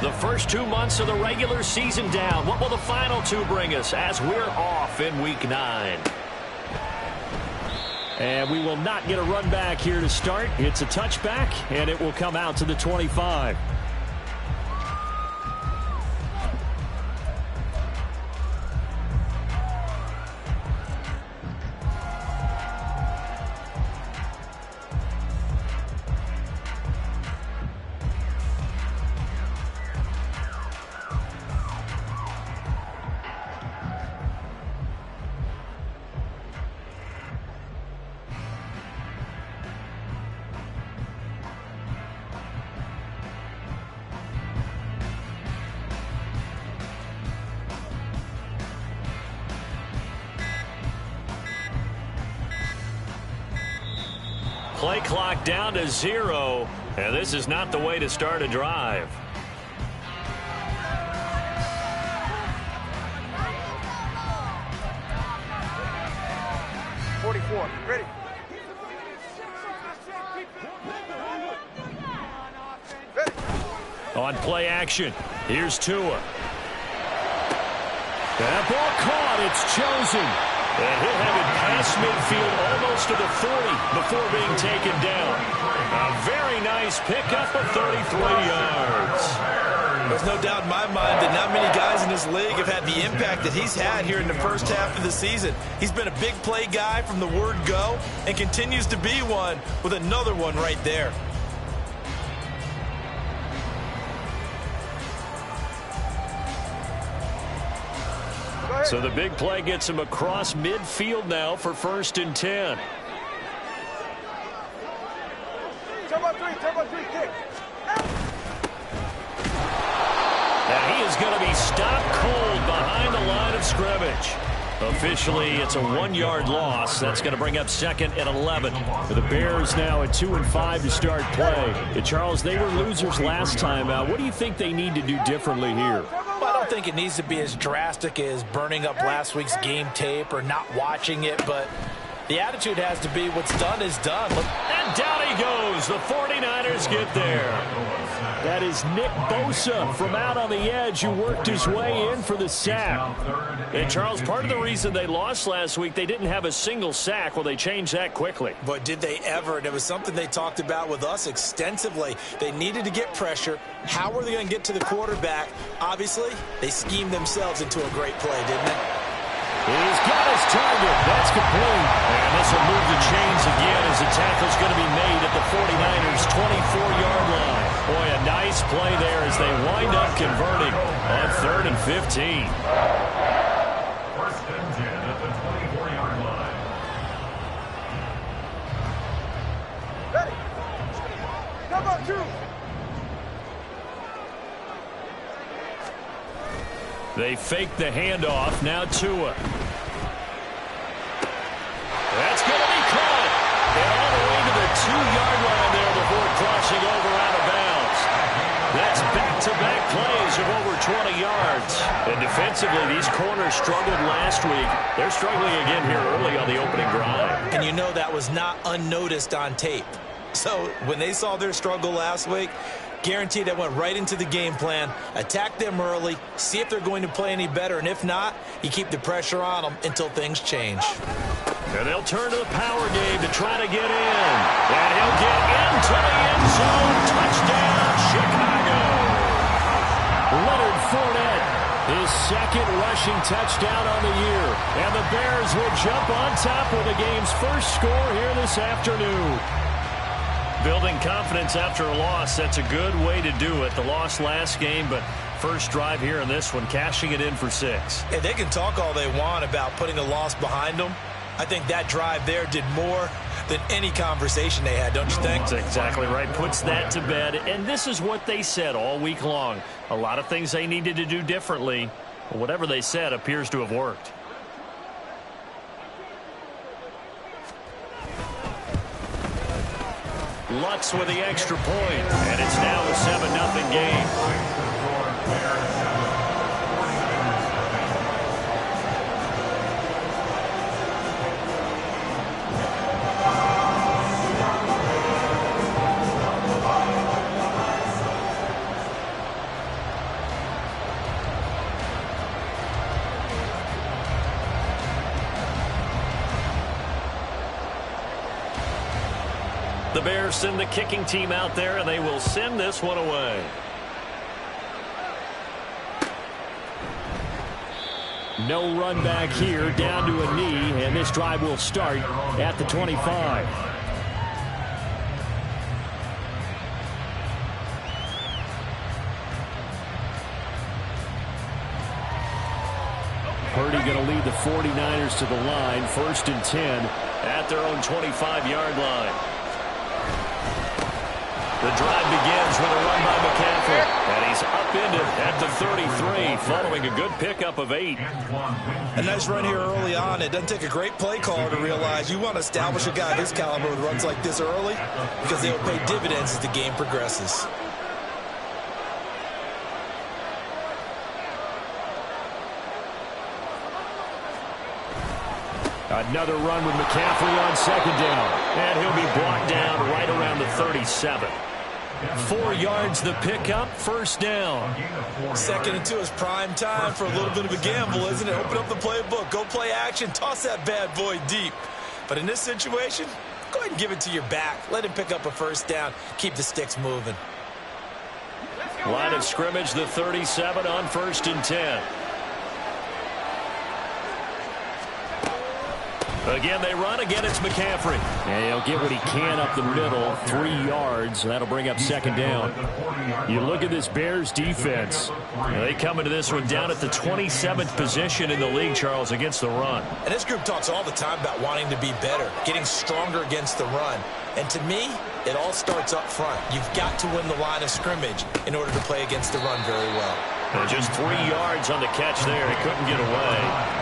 The first 2 months of the regular season down. What will the final 2 bring us as we're off in Week 9? And we will not get a run back here to start. It's a touchback, and it will come out to the 25. Play clock down to 0, and this is not the way to start a drive. Ready. On play action, here's Tua. That ball caught. It's chosen. And he'll have it past midfield almost to the 40 before being taken down. A very nice pickup of 33 yards. There's no doubt in my mind that not many guys in this league have had the impact that he's had here in the first half of the season. He's been a big play guy from the word go and continues to be one with another one right there. So the big play gets him across midfield now for 1st and 10. Kick. And he is going to be stopped cold behind the line of scrimmage. Officially, it's a 1-yard loss. That's going to bring up 2nd and 11. For the Bears now at 2 and 5 to start play. And Charles, they were losers last time out. What do you think they need to do differently here? Well, I don't think it needs to be as drastic as burning up last week's game tape or not watching it, but the attitude has to be what's done is done. And down he goes. The 49ers get there. That is Nick Bosa from out on the edge who worked his way in for the sack. And, Charles, part of the reason they lost last week, they didn't have a single sack. Well, they changed that quickly. But did they ever? And it was something they talked about with us extensively. They needed to get pressure. How were they going to get to the quarterback? Obviously, they schemed themselves into a great play, didn't they? He's got his target. That's complete. And this will move the chains again as the tackle's going to be made at the 49ers' 24-yard line. Boy, a nice play there as they wind up converting on 3rd and 15. 1st and 10 at the 24-yard line. Ready. Number 2. They fake the handoff. Now Tua. That's going to be caught. And all the way to the 2-yard line there before crossing over out of bounds. That's back-to-back plays of over 20 yards. And defensively, these corners struggled last week. They're struggling again here early on the opening drive. And you know that was not unnoticed on tape. So when they saw their struggle last week, guaranteed that went right into the game plan. Attack them early, see if they're going to play any better, and if not, you keep the pressure on them until things change. And they'll turn to the power game to try to get in. And he'll get into the end zone. Touchdown, Chicago. Leonard Fournette, his 2nd rushing touchdown on the year. And the Bears will jump on top with the game's first score here this afternoon. Building confidence after a loss, that's a good way to do it. The loss last game, but first drive here in this one, cashing it in for 6. And they can talk all they want about putting the loss behind them. I think that drive there did more than any conversation they had, don't you think? That's exactly right. Puts that to bed. And this is what they said all week long. A lot of things they needed to do differently. But whatever they said appears to have worked. Lutz with the extra point, and it's now a 7-0 game. the Bears send the kicking team out there, and they will send this one away. No run back here, down to a knee, and this drive will start at the 25. Purdy going to lead the 49ers to the line, 1st and 10 at their own 25-yard line. The drive begins with a run by McCaffrey, and he's upended at the 33, following a good pickup of 8. A nice run here early on. It doesn't take a great play caller to realize you want to establish a guy his caliber with runs like this early, because they will pay dividends as the game progresses. Another run with McCaffrey on 2nd down. And he'll be brought down right around the 37. 4 yards the pickup, 1st down. 2nd and 2 is prime time for a little bit of a gamble, isn't it? Open up the playbook, go play action, toss that bad boy deep. But in this situation, go ahead and give it to your back. Let him pick up a 1st down. Keep the sticks moving. Line of scrimmage, the 37 on 1st and 10. Again, they run. Again, it's McCaffrey. And he'll get what he can up the middle, 3 yards. That'll bring up 2nd down. You look at this Bears defense. They come into this one down at the 27th position in the league, Charles, against the run. And this group talks all the time about wanting to be better, getting stronger against the run. And to me, it all starts up front. You've got to win the line of scrimmage in order to play against the run very well. And just 3 yards on the catch there. He couldn't get away.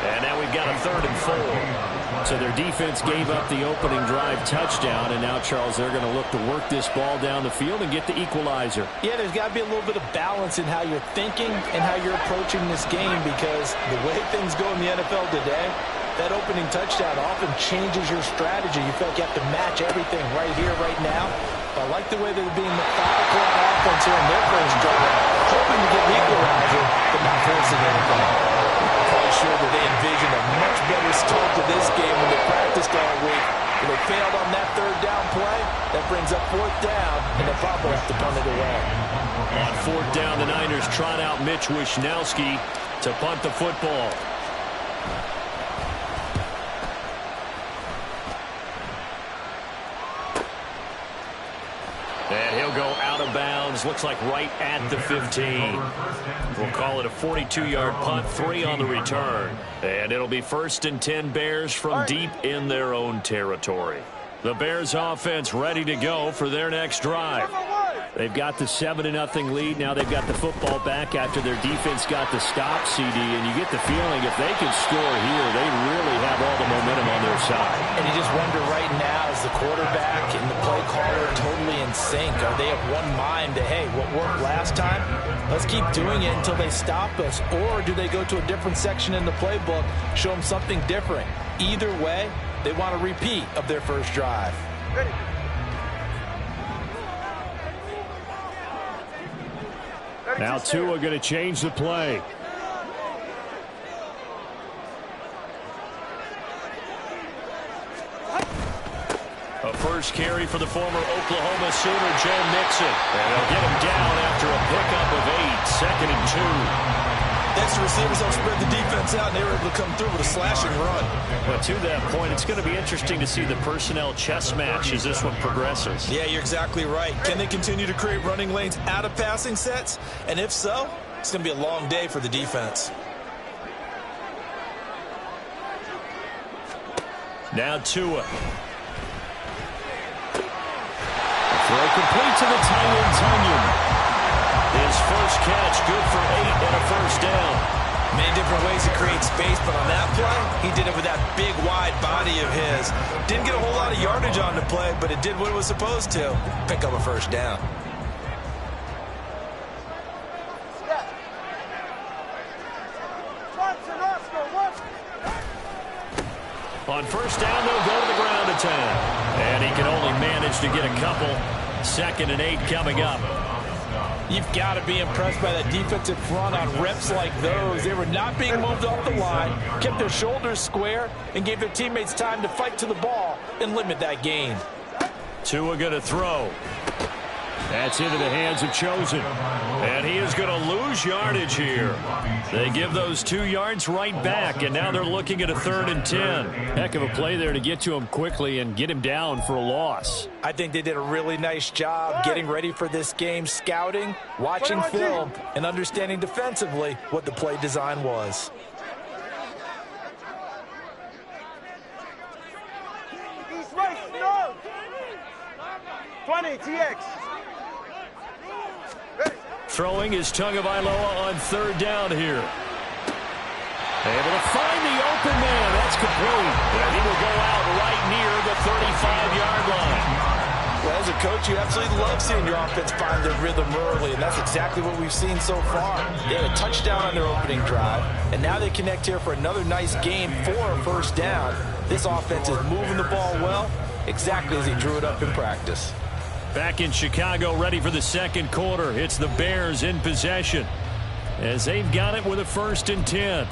And now we've got a 3rd and 4. So their defense gave up the opening drive touchdown, and now, Charles, they're going to look to work this ball down the field and get the equalizer. Yeah, there's got to be a little bit of balance in how you're thinking and how you're approaching this game, because the way things go in the NFL today, that opening touchdown often changes your strategy. You feel like you have to match everything right here, right now. But I like the way they're being methodical on offense here in their first drive, hoping to get the equalizer, but not forcing anything. Quite sure that they envisioned a much better start to this game when they practiced all week. When they failed on that 3rd down play, that brings up 4th down, and they'll probably have to punt it away. On 4th down, the Niners trot out Mitch Wishnowski to punt the football. And he'll go out of bounds. Looks like right at the 15. We'll call it a 42-yard punt, 3 on the return. And it'll be 1st and 10 Bears from deep in their own territory. The Bears offense ready to go for their next drive. They've got the 7-0 lead. Now they've got the football back after their defense got the stop, CD. And you get the feeling if they can score here, they really have all the momentum on their side. And you just wonder right now, is the quarterback and the play caller totally in sync? Are they of one mind that, hey, what worked last time, let's keep doing it until they stop us? Or do they go to a different section in the playbook, show them something different? Either way, they want a repeat of their first drive. Ready. Now Tua going to change the play. A first carry for the former Oklahoma Sooner, Joe Mixon. And they'll get him down after a pickup of 8, 2nd and 2. Next, the receivers don't spread the defense out, and they were able to come through with a slashing run. But to that point, it's going to be interesting to see the personnel chess match as this one progresses. Yeah, you're exactly right. Can they continue to create running lanes out of passing sets? And if so, it's going to be a long day for the defense. Now Tua. Throw complete to the tight end, Tunyon. His first catch, good for 8 and a 1st down. Many different ways to create space, but on that play, he did it with that big, wide body of his. Didn't get a whole lot of yardage on the play, but it did what it was supposed to. Pick up a 1st down. On 1st down, they'll go to the ground attack. And he can only manage to get a couple. 2nd and 8 coming up. You've got to be impressed by that defensive front on reps like those. They were not being moved off the line, kept their shoulders square, and gave their teammates time to fight to the ball and limit that gain. Tua going to throw. That's into the hands of Chosen. And he is going to lose yardage here. They give those 2 yards right back, and now they're looking at a 3rd and 10. Heck of a play there to get to him quickly and get him down for a loss. I think they did a really nice job getting ready for this game, scouting, watching film, and understanding defensively what the play design was. East right, no. 20, TX. Ready. Throwing is Tagovailoa on 3rd down here. Able to find the open man. That's complete. And he will go out right near the 35-yard line. Well, as a coach, you absolutely love seeing your offense find their rhythm early, and that's exactly what we've seen so far. They had a touchdown on their opening drive, and now they connect here for another nice game for a 1st down. This offense is moving the ball well, exactly as he drew it up in practice. Back in Chicago, ready for the 2nd quarter. It's the Bears in possession as they've got it with a 1st and 10.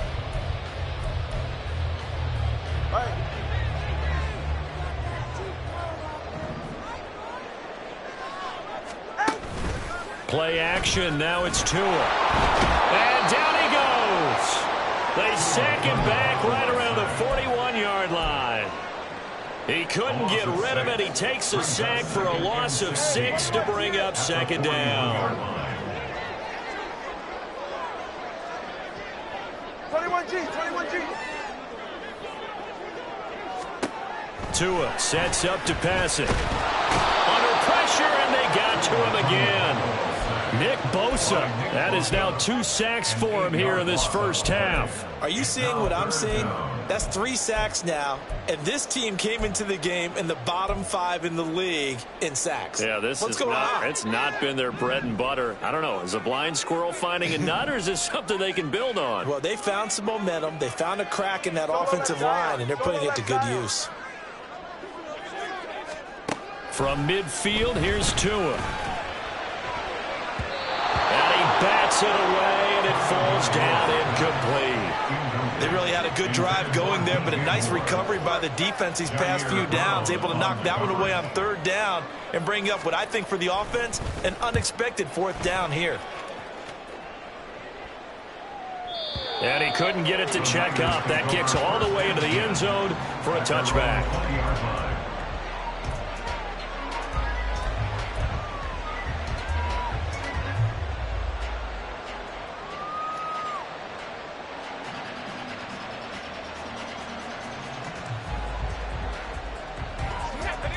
Play action. Now it's Tua. And down he goes. They sack him back right around the 41-yard line. He couldn't get rid of it. He takes a sack for a loss of 6 to bring up 2nd down. 21G. Tua sets up to pass it. Under pressure, and they got to him again. Nick Bosa. That is now 2 sacks for him here in this 1st half. Are you seeing what I'm seeing? That's 3 sacks now, and this team came into the game in the bottom 5 in the league in sacks. Yeah, it's not been their bread and butter. I don't know. Is a blind squirrel finding a nut, or is this something they can build on? Well, they found some momentum. They found a crack in that offensive line, and they're putting it to good use. From midfield, here's Tua. And he bats it away, and it falls down incomplete. They really had a good drive going there, but a nice recovery by the defense these past few downs, able to knock that one away on 3rd down and bring up what I think for the offense, an unexpected 4th down here. And he couldn't get it to check up. That kicks all the way into the end zone for a touchback.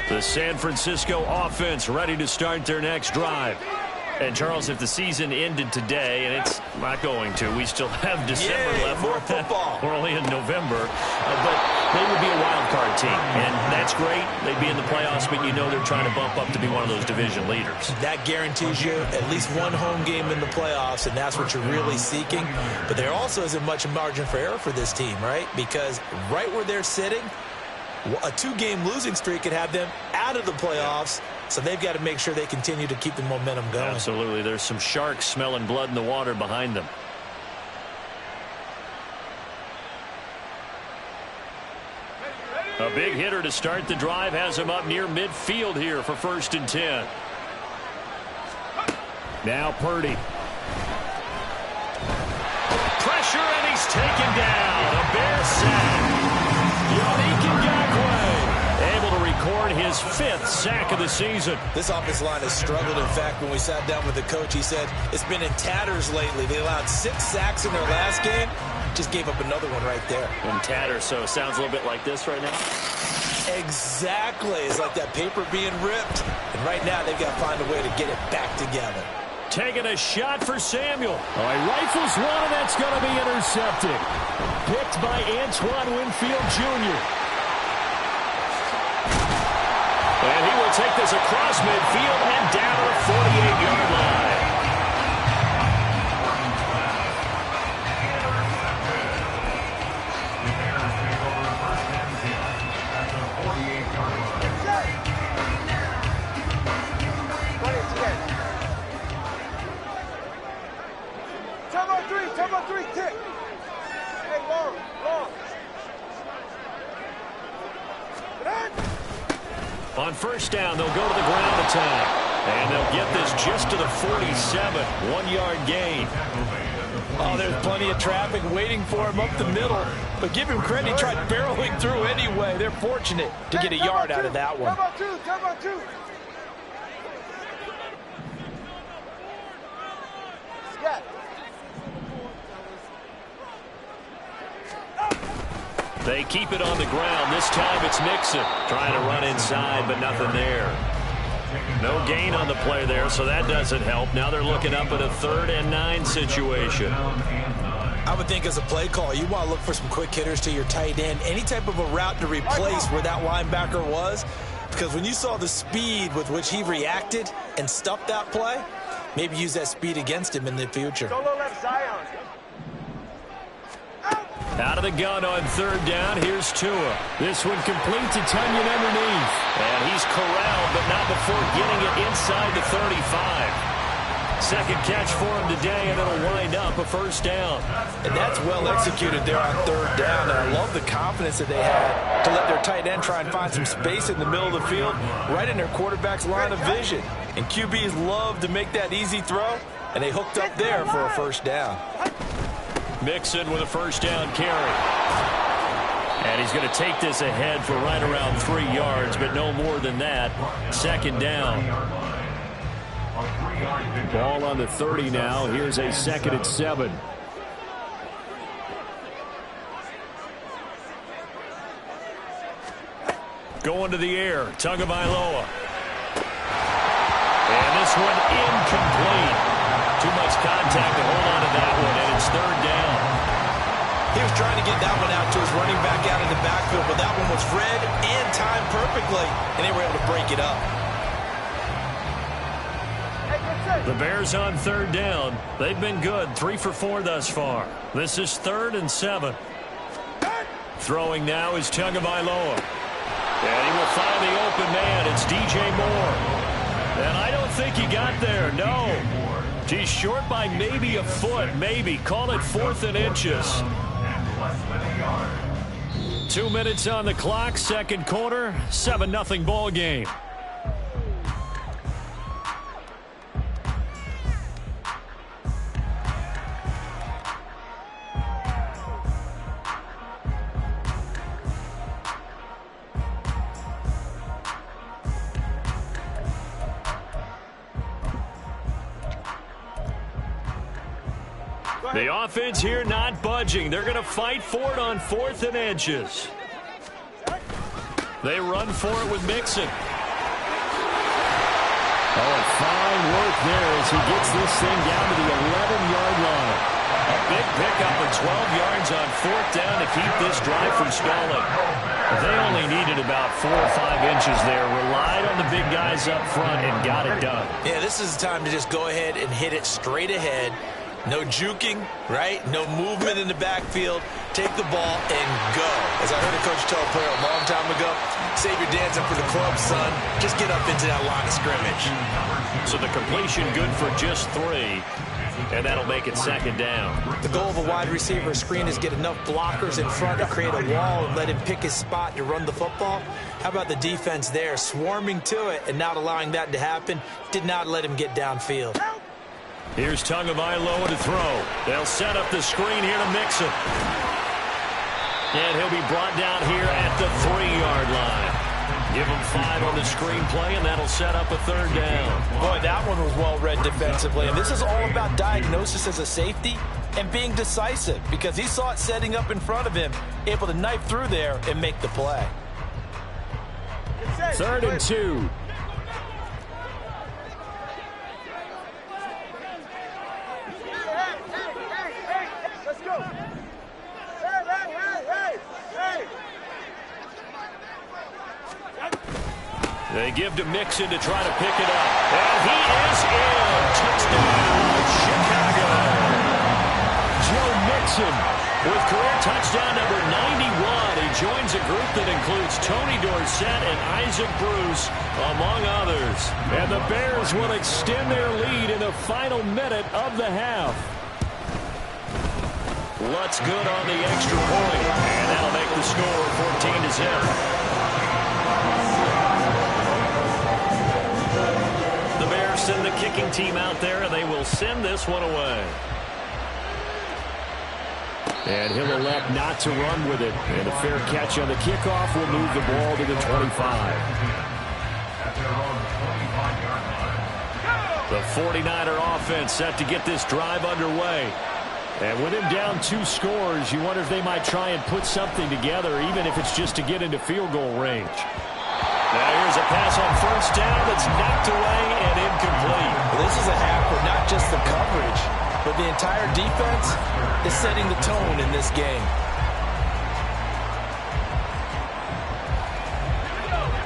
The San Francisco offense ready to start their next drive. And, Charles, if the season ended today, and it's not going to, we still have December left. More football. We're only in November. But they would be a wild card team. And that's great. They'd be in the playoffs, but you know they're trying to bump up to be one of those division leaders. That guarantees you at least one home game in the playoffs, and that's what you're really seeking. But there also isn't much margin for error for this team, right? Because right where they're sitting, a 2-game losing streak could have them out of the playoffs, so they've got to make sure they continue to keep the momentum going. Absolutely. There's some sharks smelling blood in the water behind them. A big hitter to start the drive has him up near midfield here for 1st and 10. Now Purdy. Pressure, and he's taken down. A Bear sack. Able to record his 5th sack of the season. This offensive line has struggled. In fact, when we sat down with the coach, he said it's been in tatters lately. They allowed 6 sacks in their last game. Just gave up another one right there. In tatters, so it sounds a little bit like this right now. Exactly. It's like that paper being ripped. And right now, they've got to find a way to get it back together. Taking a shot for Samuel. All right, rifles one, and that's going to be intercepted. Picked by Antoine Winfield Jr. And he will take this across midfield and down to the 48-yard line. Turbo 3, tick. Hey, long. On first down, they'll go to the ground attack. And they'll get this just to the 47, 1-yard gain. Oh, there's plenty of traffic waiting for him up the middle. But give him credit, he tried barreling through anyway. They're fortunate to get a yard out of that one. Time two. Scat. They keep it on the ground. This time it's Mixon trying to run inside, but nothing there. No gain on the play there, so that doesn't help. Now they're looking up at a 3rd and 9 situation. I would think as a play call, you want to look for some quick hitters to your tight end. Any type of a route to replace where that linebacker was. Because when you saw the speed with which he reacted and stuffed that play, maybe use that speed against him in the future. Solo left Zion. Out of the gun on 3rd down, here's Tua. This one complete to Tunyon underneath. And he's corralled, but not before getting it inside the 35. Second catch for him today, and it'll wind up a 1st down. And that's well executed there on 3rd down. And I love the confidence that they had to let their tight end try and find some space in the middle of the field, right in their quarterback's line of vision. And QBs love to make that easy throw, and they hooked up there for a 1st down. Mixon with a 1st down carry. And he's going to take this ahead for right around 3 yards, but no more than that. 2nd down. Ball on the 30 now. Here's a 2nd and 7. Going to the air. Tagovailoa. And this one incomplete. Too much contact to hold on to that one, and it's 3rd down. He was trying to get that one out to his running back out in the backfield, but that one was read and timed perfectly, and they were able to break it up. The Bears on 3rd down. They've been good, 3 for 4 thus far. This is 3rd and 7. Throwing now is Tagovailoa. And he will find the open man. It's DJ Moore. And I don't think he got there, no. He's short by maybe a foot, maybe. Call it 4th and inches. 2 minutes on the clock, 2nd quarter, 7-0 ball game. The offense here not budging. They're going to fight for it on 4th and inches. They run for it with Mixon. Oh, fine work there as he gets this thing down to the 11-yard line. A big pickup of 12 yards on 4th down to keep this drive from stalling. But they only needed about 4 or 5 inches there. Relied on the big guys up front and got it done. Yeah, this is the time to just go ahead and hit it straight ahead. No juking, right? No movement in the backfield. Take the ball and go. As I heard a coach tell a player a long time ago, save your dancing for the club, son. Just get up into that line of scrimmage. So the completion good for just 3, and that'll make it 2nd down. The goal of a wide receiver screen is get enough blockers in front to create a wall and let him pick his spot to run the football. How about the defense there, swarming to it and not allowing that to happen? Did not let him get downfield. Here's Tagovailoa to throw. They'll set up the screen here to Mixon. And he'll be brought down here at the 3-yard line. Give him 5 on the screenplay, and that'll set up a 3rd down. Boy, that one was well read defensively. And this is all about diagnosis as a safety and being decisive because he saw it setting up in front of him, able to knife through there and make the play. 3rd and 2. Let's go. Hey. They give to Mixon to try to pick it up. And he is in. Touchdown, Chicago. Joe Mixon with career touchdown number 91. He joins a group that includes Tony Dorsett and Isaac Bruce, among others. And the Bears will extend their lead in the final minute of the half. Lutz good on the extra point. And that'll make the score 14-0. send the kicking team out there, and they will send this one away. And he'll elect not to run with it. And a fair catch on the kickoff will move the ball to the 25. The 49er offense set to get this drive underway. And with him down 2 scores, you wonder if they might try and put something together, even if it's just to get into field goal range. Now here's a pass on first down that's knocked away and incomplete. Well, this is a half where not just the coverage, but the entire defense is setting the tone in this game.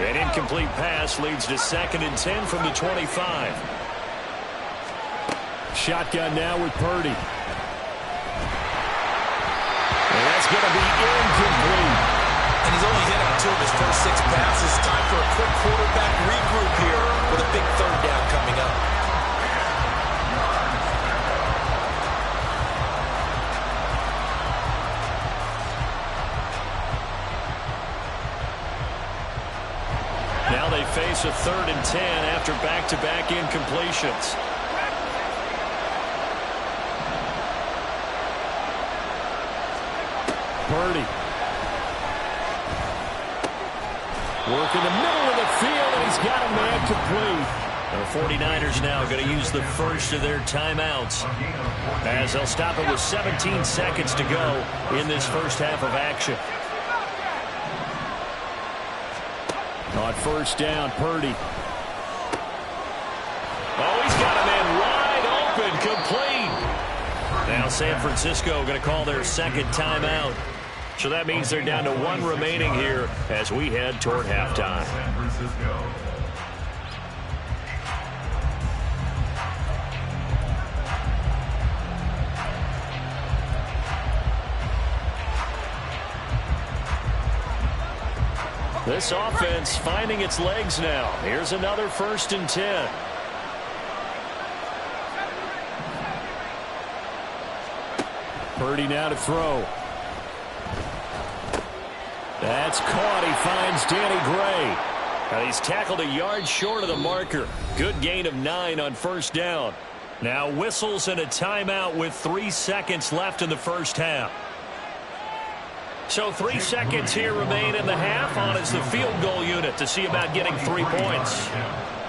An incomplete pass leads to 2nd and 10 from the 25. Shotgun now with Purdy. And that's going to be incomplete. And he's only hit on 2 of his first 6 passes. Time for a quick quarterback regroup here with a big 3rd down coming up. Now they face a 3rd and 10 after back-to-back incompletions. Purdy. Working the middle of the field, and he's got a man complete. The 49ers now going to use the first of their timeouts, as they'll stop it with 17 seconds to go in this first half of action. On first down, Purdy. Oh, he's got a man wide open, complete. Now San Francisco going to call their 2nd timeout. So that means they're down to 1 remaining here as we head toward halftime. San Francisco. This offense finding its legs now. Here's another 1st and 10. Purdy now to throw. That's caught. He finds Danny Gray. Now he's tackled a yard short of the marker. Good gain of 9 on first down. Now whistles and a timeout with 3 seconds left in the first half. So 3 seconds here remain in the half. On is the field goal unit to see about getting 3 points.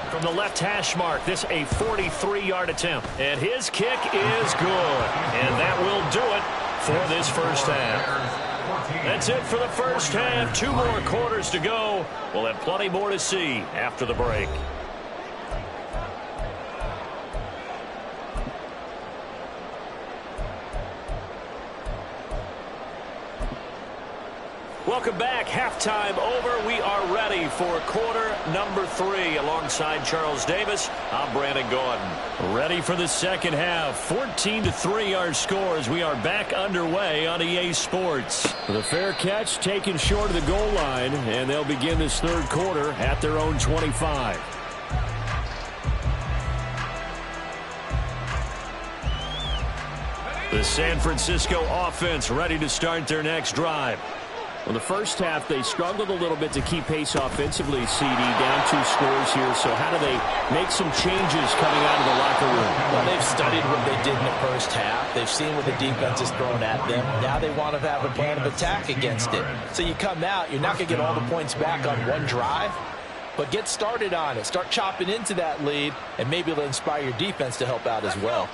From the left hash mark, this a 43-yard attempt. And his kick is good. And that will do it for this first half. That's it for the first half. 2 more quarters to go. We'll have plenty more to see after the break. Welcome back. Halftime over. We are ready for quarter number 3. Alongside Charles Davis, I'm Brandon Gordon. Ready for the second half. 14-3 our scores. We are back underway on EA Sports. The fair catch taken short of the goal line, and they'll begin this 3rd quarter at their own 25. The San Francisco offense ready to start their next drive. Well, the first half, they struggled a little bit to keep pace offensively, CD, down 2 scores here. So how do they make some changes coming out of the locker room? Well, they've studied what they did in the first half. They've seen what the defense is throwing at them. Now they want to have a plan of attack against it. So you come out, you're not going to get all the points back on one drive, but get started on it. Start chopping into that lead, and maybe it'll inspire your defense to help out as well.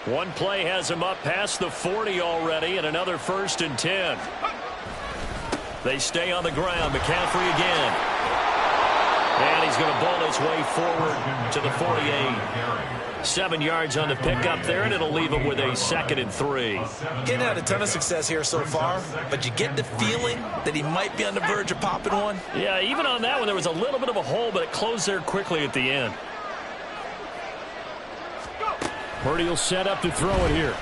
One play has him up past the 40 already, and another 1st and 10. They stay on the ground. McCaffrey again. And he's going to ball his way forward to the 48. 7 yards on the pickup there, and it'll leave him with a 2nd and 3. Getting had a ton of success here so far, but you get the feeling that he might be on the verge of popping one. Yeah, even on that one, there was a little bit of a hole, but it closed there quickly at the end. Purdy will set up to throw it here.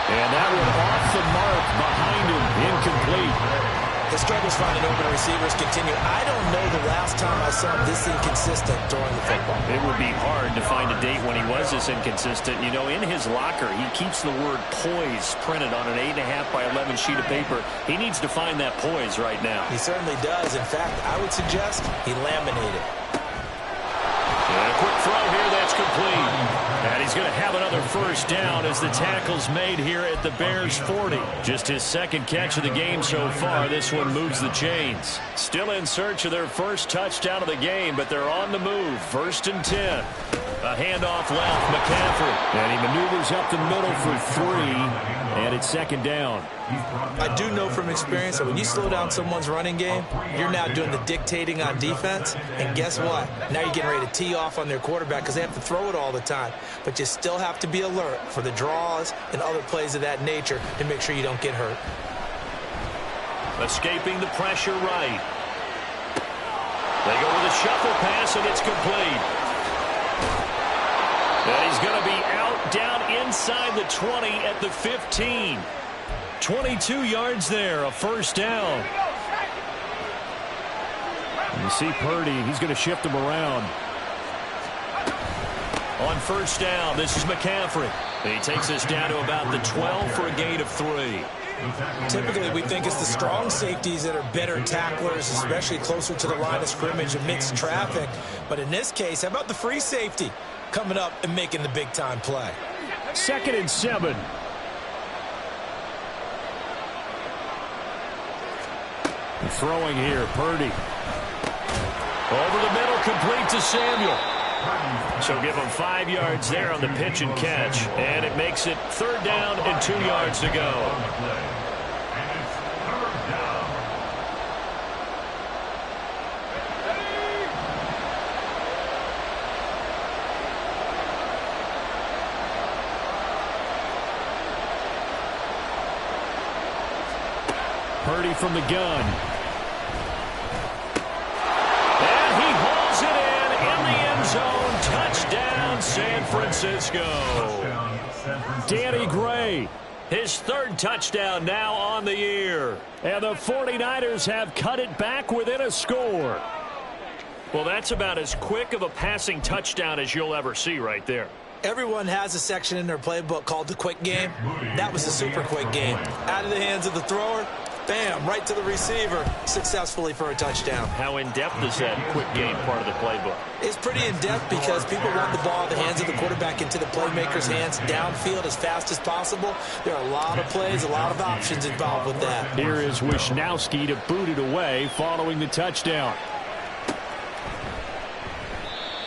And that one off the mark behind him, incomplete. His struggles finding open receivers continue. I don't know the last time I saw him this inconsistent throwing the football. It would be hard to find a date when he was this inconsistent. You know, in his locker, he keeps the word poise printed on an 8.5 by 11 sheet of paper. He needs to find that poise right now. He certainly does. In fact, I would suggest he laminated. incomplete. And he's going to have another first down as the tackle's made here at the Bears 40. Just his second catch of the game so far. This one moves the chains. Still in search of their first touchdown of the game, but they're on the move. 1st and 10. A handoff left, McCaffrey. And he maneuvers up the middle for 3, and it's 2nd down. I do know from experience that when you slow down someone's running game, you're now doing the dictating on defense. And guess what? Now you're getting ready to tee off on their quarterback because they have to throw it all the time. But you still have to be alert for the draws and other plays of that nature to make sure you don't get hurt. Escaping the pressure right. They go with a shuffle pass, and it's complete. And he's going to be out down inside the 20 at the 15. 22 yards there, a first down. You see Purdy, he's going to shift him around. On first down, this is McCaffrey. He takes us down to about the 12 for a gain of 3. Typically, we think it's the strong safeties that are better tacklers, especially closer to the line of scrimmage amidst traffic. But in this case, how about the free safety coming up and making the big-time play? 2nd and 7. Throwing here, Purdy. Over the middle, complete to Samuel. So give him 5 yards there on the pitch and catch. And it makes it 3rd down and 2 yards to go. Purdy from the gun. And he hauls it in the end zone. Touchdown, San Francisco. Danny Gray, his 3rd touchdown now on the year. And the 49ers have cut it back within a score. Well, that's about as quick of a passing touchdown as you'll ever see right there. Everyone has a section in their playbook called the quick game. That was a super quick game. Out of the hands of the thrower, bam, right to the receiver, successfully for a touchdown. How in-depth is that quick game part of the playbook? It's pretty in-depth because people want the ball in the hands of the quarterback into the playmaker's hands downfield as fast as possible. There are a lot of plays, a lot of options involved with that. Here is Wisnowski to boot it away following the touchdown.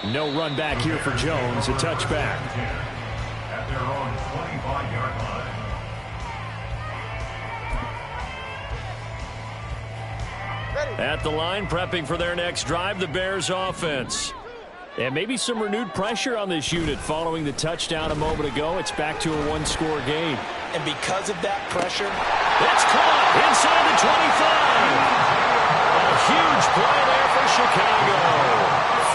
No run back here for Jones, a touchback. At their own 25-yard line. At the line, prepping for their next drive, the Bears offense. And maybe some renewed pressure on this unit following the touchdown a moment ago. It's back to a one-score game. And because of that pressure, it's caught inside the 25. A huge play there for Chicago.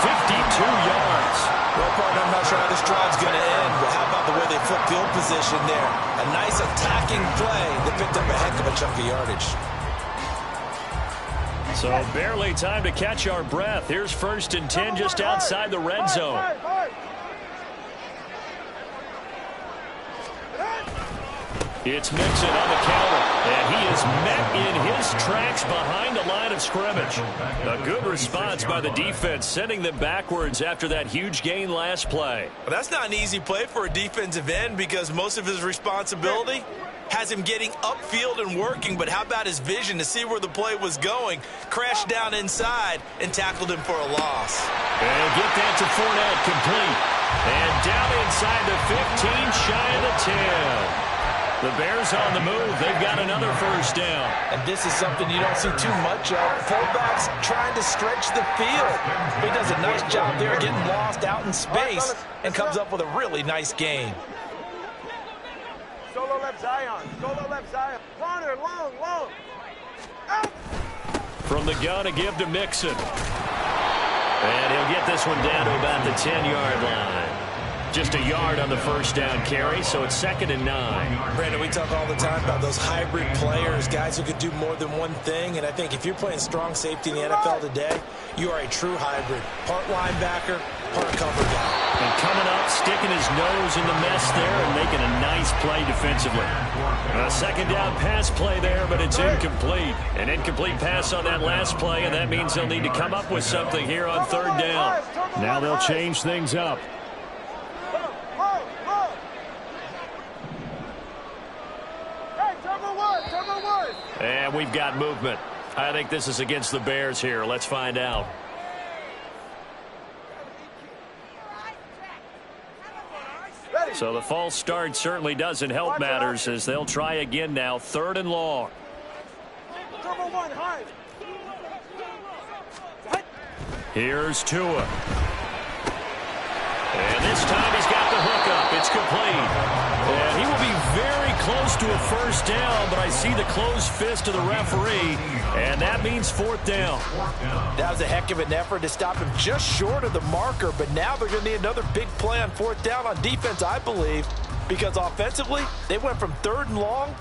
52 yards. Well, partner, I'm not sure how this drive's going to end, but how about the way they flip field position there? A nice attacking play that picked up a heck of a chunk of yardage. So barely time to catch our breath. Here's 1st and 10 just outside the red zone. It's Mixon on the counter, and he is met in his tracks behind the line of scrimmage. A good response by the defense, sending them backwards after that huge gain last play. Well, that's not an easy play for a defensive end because most of his responsibility has him getting upfield and working, but how about his vision to see where the play was going? Crashed down inside and tackled him for a loss. And get that to Fournette, complete. And down inside the 15, shy of the 10. The Bears on the move. They've got another first down. And this is something you don't see too much of. Fullbacks trying to stretch the field. He does a nice job there getting lost out in space and comes up with a really nice gain. Solo left Zion. Solo left Zion. Corner, long. Out. From the gun, a give to Mixon. And he'll get this one down to about the 10-yard line. Just a yard on the first down carry, so it's 2nd and 9. Brandon, we talk all the time about those hybrid players, guys who could do more than one thing, and I think if you're playing strong safety in the NFL today, you are a true hybrid. Part linebacker, part cover guy. And coming up, sticking his nose in the mess there and making a nice play defensively. A 2nd down pass play there, but it's incomplete. An incomplete pass on that last play, and that means they'll need to come up with something here on 3rd down. Now they'll change things up. And we've got movement. I think this is against the Bears here. Let's find out. So the false start certainly doesn't help matters as they'll try again now. 3rd and long. Here's Tua. And this time he's got the hook up. It's complete. And he will be very close to a first down, but I see the closed fist of the referee, and that means 4th down. That was a heck of an effort to stop him just short of the marker, but now they're going to need another big play on 4th down on defense, I believe, because offensively, they went from 3rd and long.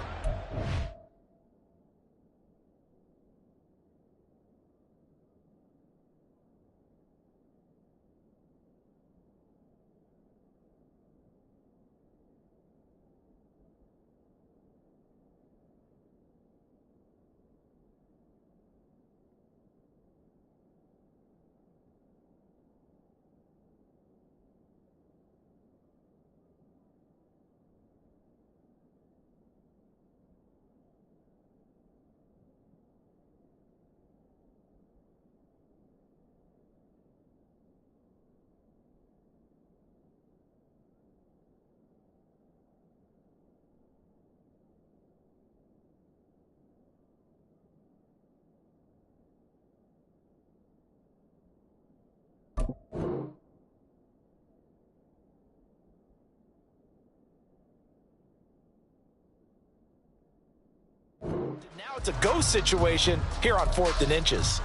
Now it's a go situation here on 4th and inches.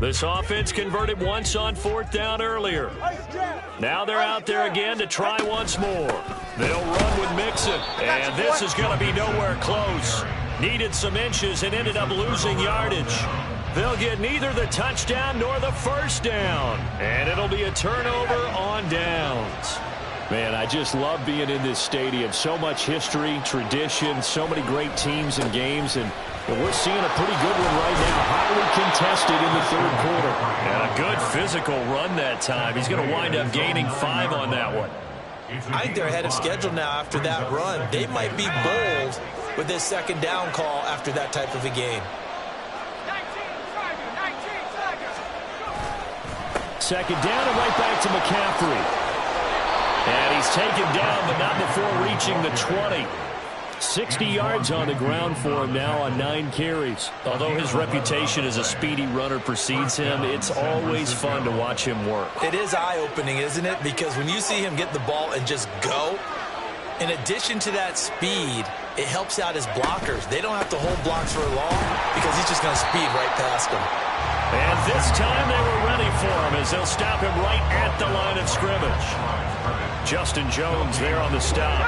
This offense converted once on 4th down earlier. Now they're out there again to try once more. They'll run with Mixon, and this is going to be nowhere close. Needed some inches and ended up losing yardage. They'll get neither the touchdown nor the first down, and it'll be a turnover on downs. Man, I just love being in this stadium. So much history, tradition, so many great teams and games, and we're seeing a pretty good one right now. Highly contested in the 3rd quarter. And a good physical run that time. He's going to wind up gaining 5 on that one. I think they're ahead of schedule now after that run. They might be bold with this 2nd down call after that type of a game. 2nd down and right back to McCaffrey. And he's taken down, but not before reaching the 20. 60 yards on the ground for him now on 9 carries. Although his reputation as a speedy runner precedes him, it's always fun to watch him work. It is eye-opening, isn't it? Because when you see him get the ball and just go, in addition to that speed, it helps out his blockers. They don't have to hold blocks for long because he's just going to speed right past them. And this time they were ready for him as they'll stop him right at the line of scrimmage. Justin Jones there on the stop.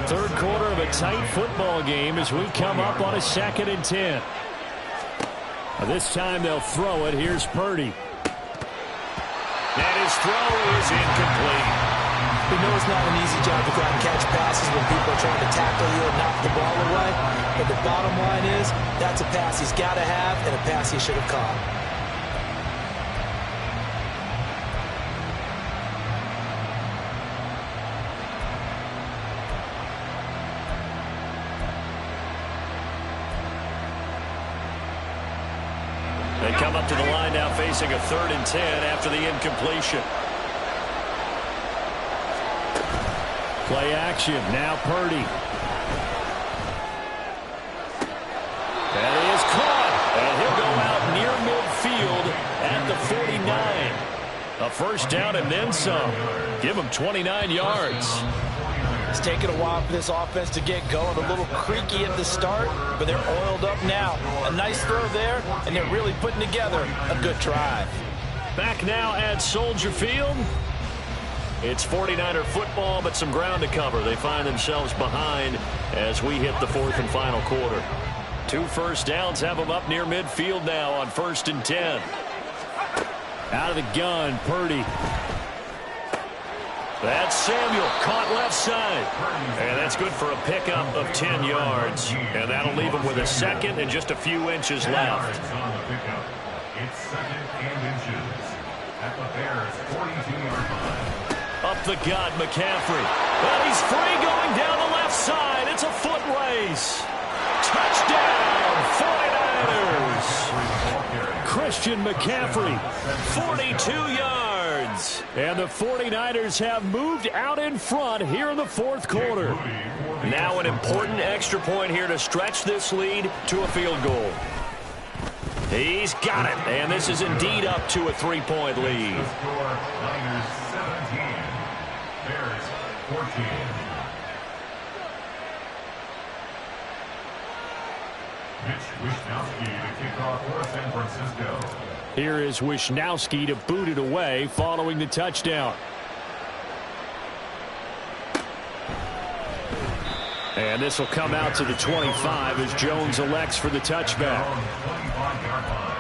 3rd quarter of a tight football game as we come up on a 2nd and 10. This time they'll throw it. Here's Purdy. And his throw is incomplete. We know it's not an easy job to go out and catch passes when people are trying to tackle you and knock the ball away. But the bottom line is that's a pass he's got to have and a pass he should have caught. They come up to the line now facing a 3rd and 10 after the incompletion. Play action. Now Purdy. That is caught. And he'll go out near midfield at the 49. A first down and then some. Give him 29 yards. It's taken a while for this offense to get going. A little creaky at the start, but they're oiled up now. A nice throw there, and they're really putting together a good drive. Back now at Soldier Field. It's 49er football, but some ground to cover. They find themselves behind as we hit the 4th and final quarter. 2 first downs have them up near midfield now on 1st and 10. Out of the gun, Purdy. That's Samuel, caught left side. And that's good for a pickup of 10 yards. And that'll leave him with a 2nd and just a few inches left. It's 2nd and inches at the Bears' 42-yard line. Up the gut, McCaffrey. And he's free going down the left side. It's a foot race. Touchdown, 49ers. Christian McCaffrey, 42 yards. And the 49ers have moved out in front here in the fourth quarter. Now an important extra point here to stretch this lead to a field goal. He's got it, and this is indeed up to a 3-point lead. The score, Niners 17, Bears 14. Mitch Wishnowsky to kick off for San Francisco. Here is Wishnowsky to boot it away following the touchdown. And this will come out to the 25 as Jones elects for the touchback. 25-yard line.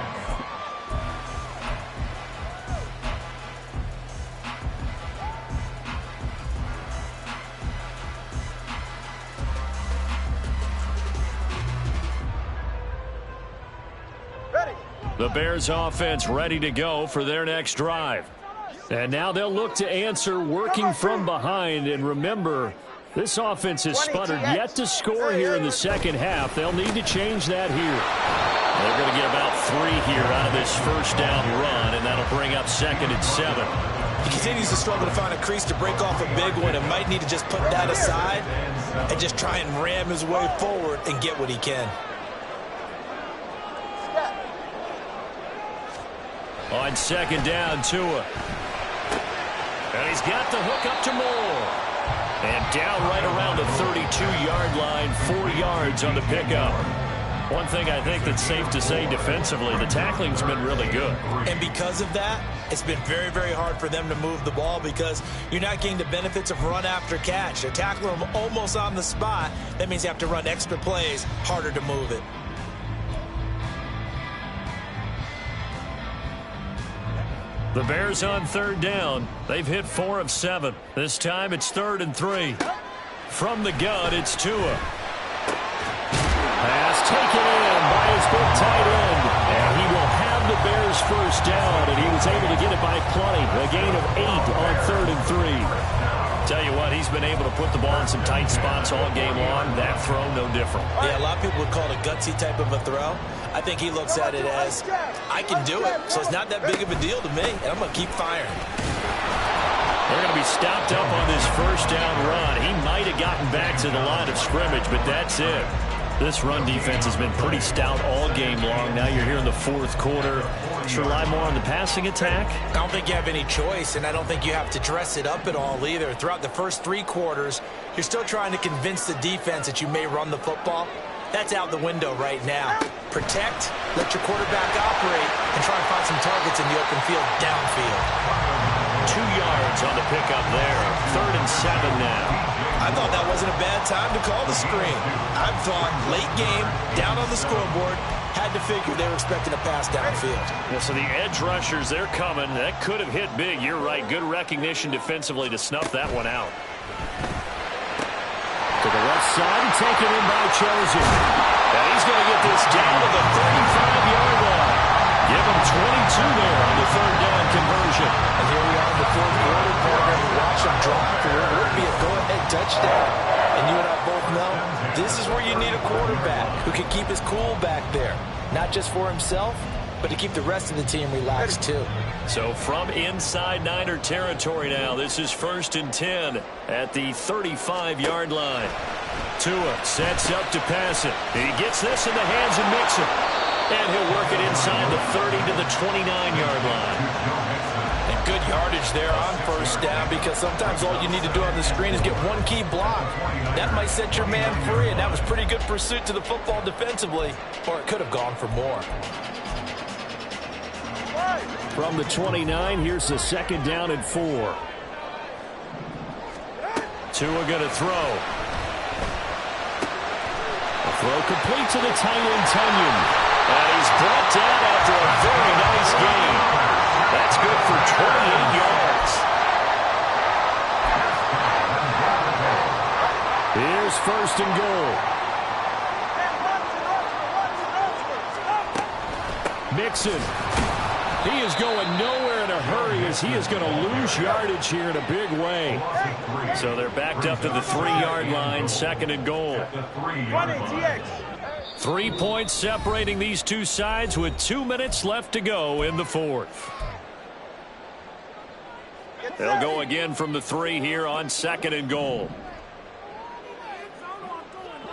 The Bears offense ready to go for their next drive. And now they'll look to answer working from behind. And remember, this offense has sputtered yet to score here in the second half. They'll need to change that here. They're going to get about 3 here out of this first down run, and that'll bring up 2nd and 7. He continues to struggle to find a crease to break off a big one and might need to just put that aside and just try and ram his way forward and get what he can. On 2nd down, Tua. And he's got the hook up to Moore. And down right around the 32-yard line, 4 yards on the pickup. One thing I think that's safe to say defensively, the tackling's been really good. And because of that, it's been very, very hard for them to move the ball because you're not getting the benefits of run after catch. They're tackling them almost on the spot. That means you have to run extra plays, harder to move it. The Bears on 3rd down. They've hit 4 of 7. This time it's 3rd and 3. From the gun, it's Tua. Pass taken in by his big tight end. And he will have the Bears first down, and he was able to get it by plenty. A gain of 8 on 3rd and 3. Tell you what, he's been able to put the ball in some tight spots all game long. That throw, no different. Yeah, a lot of people would call it a gutsy type of a throw. I think he looks at it as, I can do it, so it's not that big of a deal to me, and I'm going to keep firing. They're going to be stopped up on this first down run. He might have gotten back to the line of scrimmage, but that's it. This run defense has been pretty stout all game long. Now you're here in the fourth quarter. Should rely more on the passing attack? I don't think you have any choice, and I don't think you have to dress it up at all either. Throughout the first 3 quarters, you're still trying to convince the defense that you may run the football. That's out the window right now. Protect, let your quarterback operate, and try and find some targets in the open field downfield. 2 yards on the pickup there. 3rd and 7 now. I thought that wasn't a bad time to call the screen. I thought late game, down on the scoreboard, had to figure they were expecting a pass downfield. Yeah, so the edge rushers, they're coming. That could have hit big. You're right. Good recognition defensively to snuff that one out. To the left side and taken in by Chosen. And he's going to get this down to the 35-yard line. Give him 22 there on the 3rd down conversion. And here we are in the fourth quarter, partner. Watch him drive for what would be a go-ahead touchdown. And you and I both know this is where you need a quarterback who can keep his cool back there. Not just for himself, but to keep the rest of the team relaxed too. So from inside Niner territory now, this is 1st and 10 at the 35-yard line. Tua sets up to pass it. He gets this in the hands of Mixon. And he'll work it inside the 30 to the 29-yard line. And good yardage there on 1st down because sometimes all you need to do on the screen is get one key block. That might set your man free, and that was pretty good pursuit to the football defensively, or it could have gone for more. From the 29, here's the 2nd down and 4. Tua going to throw. A throw complete to the tight end, Tunyon. And he's brought down after a very nice game. That's good for 28 yards. Here's 1st and goal. Mixon. He is going nowhere in a hurry as he is going to lose yardage here in a big way. So they're backed up to the 3-yard line, second and goal. 3 points separating these two sides with 2 minutes left to go in the fourth. They'll go again from the 3 here on second and goal.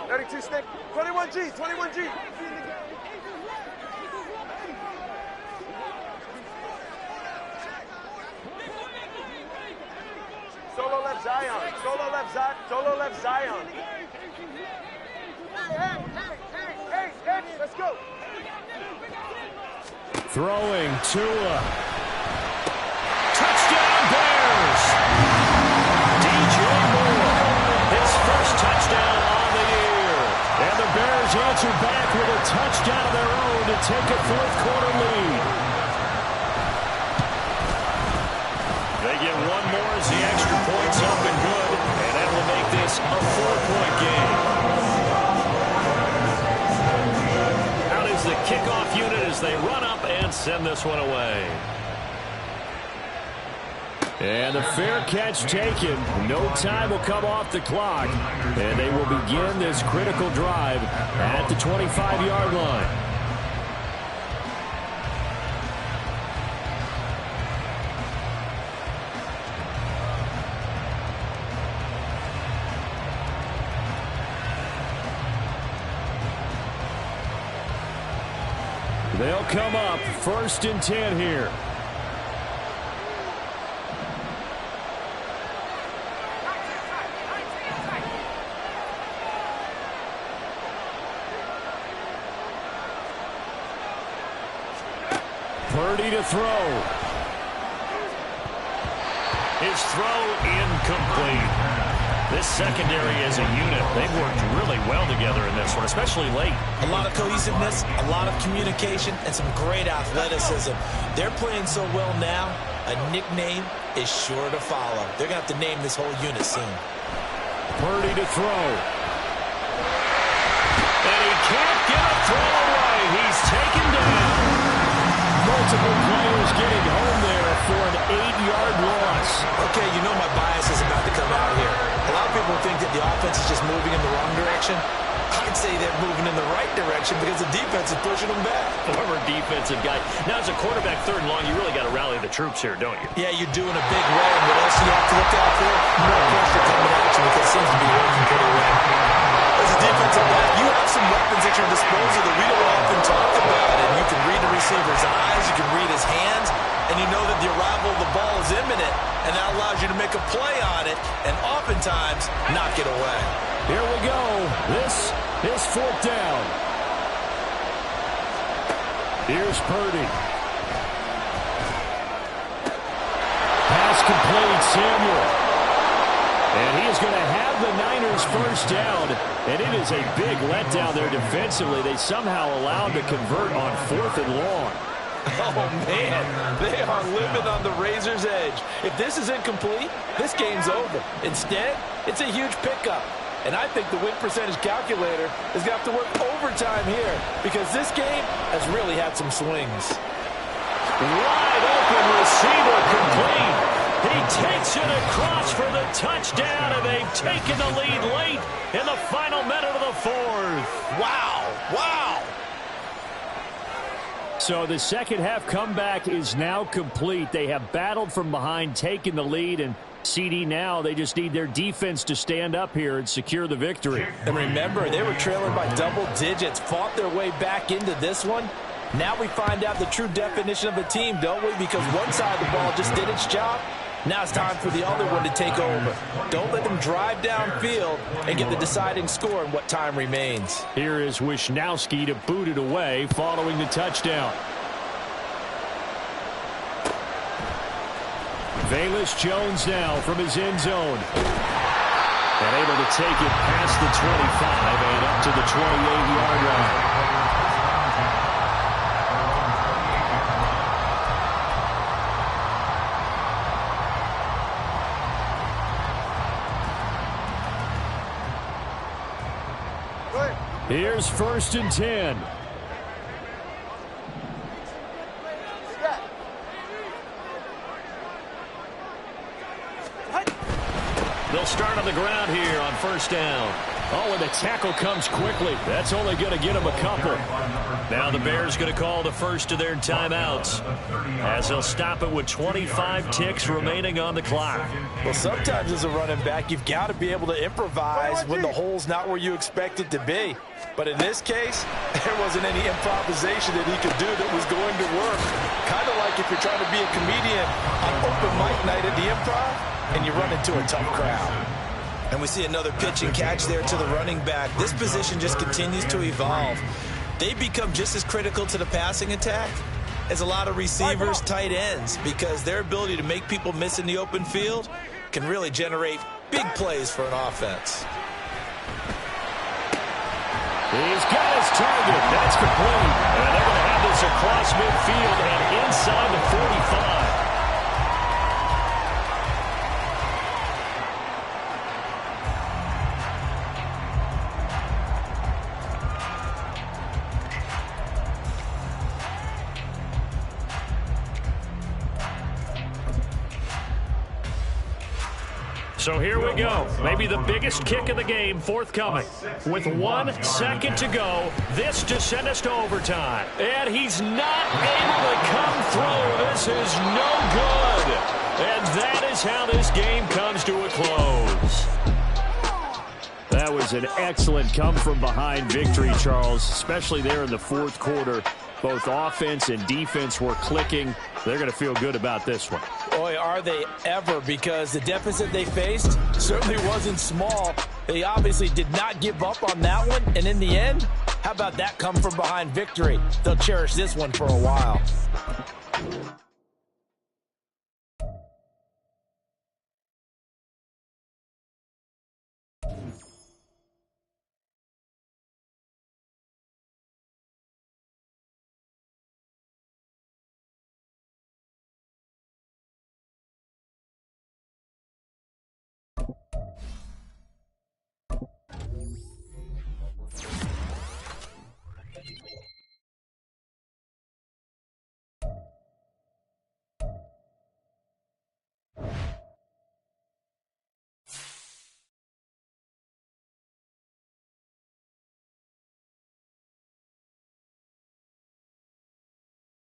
32 stick, 21G, 21G. Solo left Zion, solo left Zion, solo left Zion. Hey, let's go. Throwing Tua. Touchdown Bears. DJ Moore, his first touchdown on the year. And the Bears answer back with a touchdown of their own to take a fourth-quarter lead. They get one more as the extra point's up and good, and that will make this a 4-point game. Out is the kickoff unit as they run up and send this one away. And the fair catch taken. No time will come off the clock. And they will begin this critical drive at the 25-yard line. They'll come up 1st and 10 here. Purdy to throw. His throw incomplete. This secondary as a unit, they've worked really well together in this one, especially late. A lot of cohesiveness, a lot of communication, and some great athleticism. They're playing so well now, a nickname is sure to follow. They're going to have to name this whole unit soon. Purdy to throw. And he can't get a throw away. He's taken down. Multiple players getting home there for an 8-yard loss. Okay, you know my bias is about to come out here. A lot of people think that the offense is just moving in the wrong direction. I'd say they're moving in the right direction because the defense is pushing them back. Former defensive guy. Now, as a quarterback, 3rd and long, you really got to rally the troops here, don't you? Yeah, you're doing a big way. And what else do you have to look out for? More pressure coming at you because it seems to be working pretty well. As a defensive back, you have some weapons at your disposal that we don't often talk about. And you can read the receiver's eyes, you can read his hands, and you know that the arrival of the ball is imminent, and that allows you to make a play on it and oftentimes knock it away. Here we go. This is 4th down. Here's Purdy. Pass complete, Samuel. And he is going to have the Niners first down. And it is a big letdown there defensively. They somehow allowed to convert on 4th and long. Oh, man, they are living on the razor's edge. If this is incomplete, this game's over. Instead, it's a huge pickup. And I think the win percentage calculator is going to have to work overtime here because this game has really had some swings. Wide open receiver complete. He takes it across for the touchdown, and they've taken the lead late in the final minute of the 4th. Wow. So the second half comeback is now complete. They have battled from behind, taken the lead, and CD now, they just need their defense to stand up here and secure the victory. And remember, they were trailing by double digits, fought their way back into this one. Now we find out the true definition of a team, don't we? Because one side of the ball just did its job. Now it's time for the other one to take over. Don't let them drive downfield and get the deciding score in what time remains. Here is Wisnowski to boot it away following the touchdown. Velus Jones now from his end zone. And able to take it past the 25 and up to the 28-yard line. Here's 1st and 10. They'll start on the ground here on first down. Oh, and the tackle comes quickly. That's only going to get him a couple. Now the Bears going to call the first of their timeouts as they'll stop it with 25 ticks remaining on the clock. Well, sometimes as a running back, you've got to be able to improvise when the hole's not where you expect it to be. But in this case, there wasn't any improvisation that he could do that was going to work. Kind of like if you're trying to be a comedian on open mic night at the Improv and you run into a tough crowd. And we see another pitch and catch there to the running back. This position just continues to evolve. They become just as critical to the passing attack as a lot of receivers, tight ends, because their ability to make people miss in the open field can really generate big plays for an offense. He's got his target. That's complete. And they're going to have this across midfield and inside the 45. So here we go. Maybe the biggest kick of the game forthcoming. With 1 second to go, this to send us to overtime. And he's not able to come through. This is no good. And that is how this game comes to a close. That was an excellent come-from-behind victory, Charles, especially there in the fourth quarter. Both offense and defense were clicking. They're going to feel good about this one. Boy, are they ever, because the deficit they faced certainly wasn't small. They obviously did not give up on that one, and in the end, how about that come-from-behind victory? They'll cherish this one for a while.